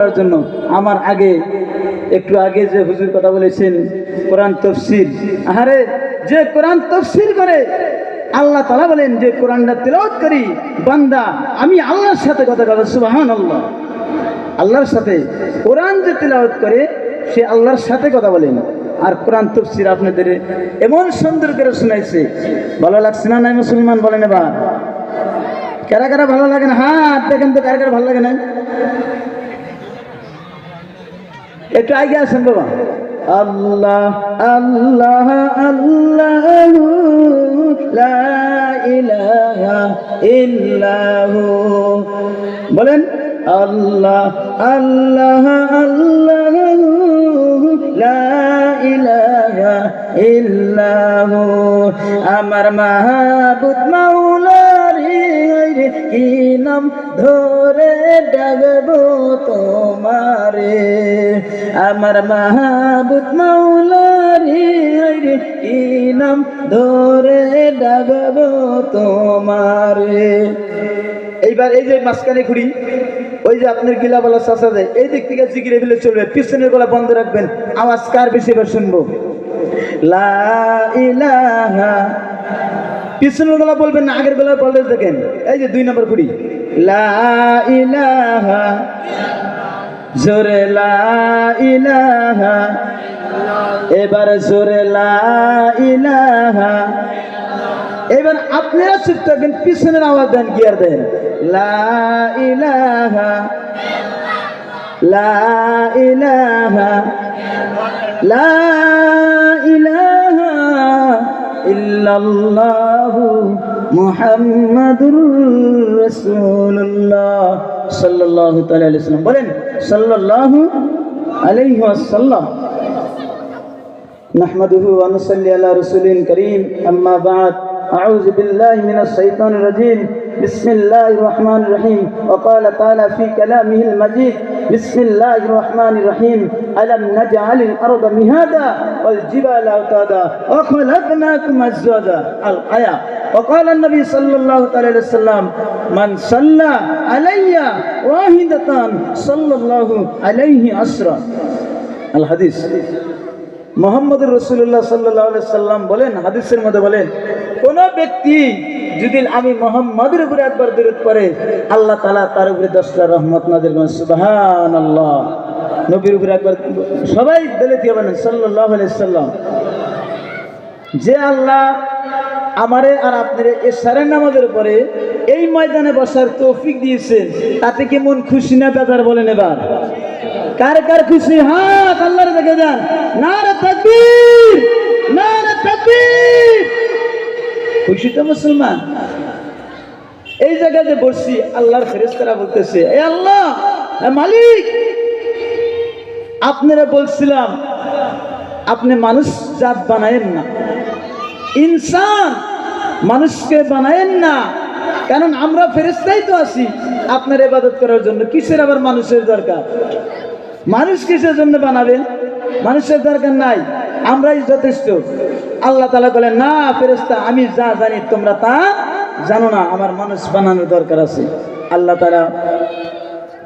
করার জন্য আমার একটু আগে যে হুজুর কথা বলেছেন কোরআন তাফসীর, আরে যে কোরআন তাফসীর করে আল্লাহ তাআলা বলেন যে কোরআনটা তেলাওয়াত করি বান্দা আমি আল্লাহর সাথে কথা বলে, সুবহানাল্লাহ। আল্লাহর সাথে কোরআন যে তেলাওয়াত করে সে আল্লাহর সাথে কথা বলেন। আর কোরআন তাফসীর আপনাদের এমন সুন্দর করে শোনাইছে, ভালো লাগছে না? নাই মুসলমান বলেন এবার কারা কারা ভালো লাগে না? হাত দেখেন তো কারা কারা ভালো লাগে না? একটু আগে আসেন বাবা। আল্লাহ আল্লাহ আল্লাহ লা ইলাহা ইল্লাহু, বলেন আল্লাহ আল্লাহ আল্লাহ লা ইলাহা ইল্লাহু। আমার মাহবুব মাওলারে কি নাম ধরে ডাকবো তোমারে, আমার মাহবুব মাওলারে কি নাম ধরে ডাকবো তোমারে। এইবার এই যে মাঝখানে ঘুরি, ওই যে আপনার গিলাবালা চাষা যায় এই দিক থেকে জিকিরে দিলে চলবে, পিছনের গলা বন্ধ রাখবেন, আওয়াজ কার বেশি এবার শুনবো। লা ইলাহা, পিছনের গলা বলবেন না, আগের গলা বলতে দেখেন। এই যে 2 নম্বর ঘুরি, লা ইলাহা, জোরে লা ইলাহা, এবার জোরে লা ইলাহা। এবার আপনারা চুপ থাকবেন, পিছনের আওয়াজ দেন, গিয়ার দেন, লা ইলাহা লা ইলাহা লা ইলাহা ইল্লাল্লাহু মুহাম্মাদুর রাসূলুল্লাহ সাল্লাল্লাহু তাআলা আলাইহি ওয়াসাল্লাম। বলেন সাল্লাল্লাহু আলাইহি ওয়াসাল্লাম। নাহমাদুহু ওয়া নুসাল্লি আলা রাসূলিল কারীম, আম্মা বা'দ। أعوذ بالله من الشيطان الرجيم، بسم الله الرحمن الرحيم. وقال تعالى في كلامه المجيد، بسم الله الرحمن الرحيم. ألم نجعل الأرض مهادا والجبال أوتادا وخلقناكم أزواجا، الآية. وقال النبي صلى الله عليه وسلم من صلى علي واحدة صلى الله عليه عشرا، الحديث। মুহাম্মদুর রাসূলুল্লাহ সাল্লাল্লাহু আলাইহি সাল্লাম বলেন, হাদিসের মধ্যে বলেন, কোন ব্যক্তি যদি আমি মুহাম্মদের উপরে একবার দরুদ পড়ে আল্লাহ তাআলা তার উপরে 10টা রহমত নাযিল করেন, সুবহানাল্লাহ। নবীর উপরে একবার সবাই বলে দিয়ে বলেন সাল্লাল্লাহু আলাইহি সাল্লাম। যে আল্লাহ আমারে আর আপনারে এশারের নামাজের উপরে এই ময়দানে বসার তৌফিক দিয়েছেন, তাতে কি মন খুশি না বেজার? বলেন এবার কার কার খুশি? হাত আল্লাহর দেখে যান, নারে তাকবীর নারে তাকবীর। খুশি তো মুসলমান? এই জায়গায় যে বসছি আল্লাহর ফেরেশতারা বলতেছে, এ আল্লাহ, এ মালিক, আপনারা বলছিলাম আপনি মানুষ জাত বানায়েন না, ইনসান মানুষকে বানায়েন না, কারণ আমরা ফেরেশতাই তো আছি আপনার ইবাদত করার জন্য। কিসের আবার মানুষের দরকার? মানুষ কিসের জন্য বানাবেন? মানুষের দরকার নাই, আমরাই যথেষ্ট। আল্লাহ তাআলা বলেন, না ফেরেশতা, আমি যা জানি তোমরা তা জানো না, আমার মানুষ বানানোর দরকার আছে। আল্লাহ তাআলা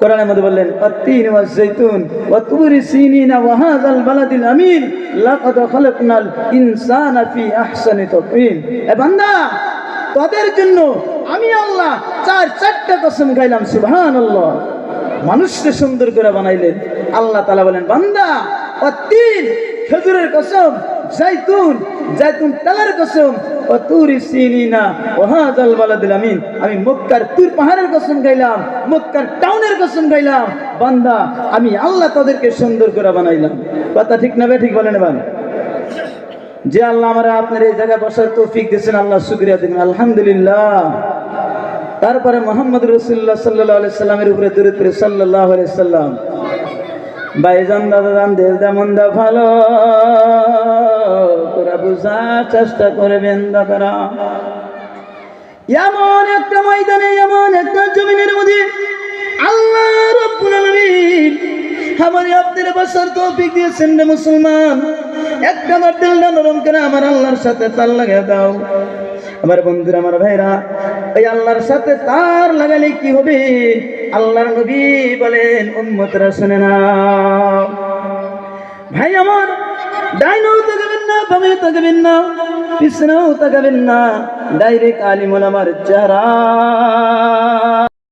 কোরআনের মধ্যে বললেন, আত-তিন ওয়াজ যাইতুন ওয়া তুরি সিনিনা ওয়া হাযাল বালাদিল আমিন লাকাদ খালাকনাল ইনসানা ফি আহসানি তাকওয়িম। এ বান্দা, তোদের জন্য আমি আল্লাহ চারটা কসম খাইলাম, সুবহানাল্লাহ। মানুষকে সুন্দর করে বানাইলেন। আল্লাহ তাআলা বলেন, বান্দা, আত-তিন খেজুরের কসম, জাইতুন তেলের কসম, ওয়া তুরি সিনিনা ওয়া হাযাল বালাদিল আমিন, আমি মক্কার তুর পাহাড়ের কসম খাইলাম, মক্কার টাউনের কসম খাইলাম। বান্দা, আমি আল্লাহ তাদেরকে সুন্দর করে বানাইলাম। কথা ঠিক না? ঠিক বলেন এবার। যে আল্লাহ আমরা আপনার এই জায়গায় বসার তৌফিক দিয়েছেন, আল্লাহ শুকরিয়া দিন, আলহামদুলিল্লাহ। তারপরে মুহাম্মদ রাসূলুল্লাহ সাল্লাল্লাহু আলাইহি সাল্লামের উপরে দরুদ পড়ে সাল্লাল্লাহু আলাইহি সাল্লাম। ভাইজান দাদাজান দেশদা মন্দা ভালো তোরা বুঝার চেষ্টা করবেন দাদারা। এমন একটা ময়দানে, এমন একটা জমিনের মধ্যে আল্লাহ রাব্বুল আলামিন আমার আপনার বসার তৌফিক দিয়েছেন রে মুসলমান। একটা আমার দিলটা নরম করে আমার আল্লাহর সাথে তাল লাগিয়ে দাও। আমার বন্ধুরা, আমার ভাইরা, এই আল্লাহর সাথে তার লাগালে কি হবে? আল্লাহর নবী বলেন উম্মতরা শুনে নাও ভাই আমার, ডাইনেও তাকাবেন না, বামেও তাকাবেন না, পিছনেও তাকাবেন না, ডাইরেক্ট আলিমুল আমার চেহারা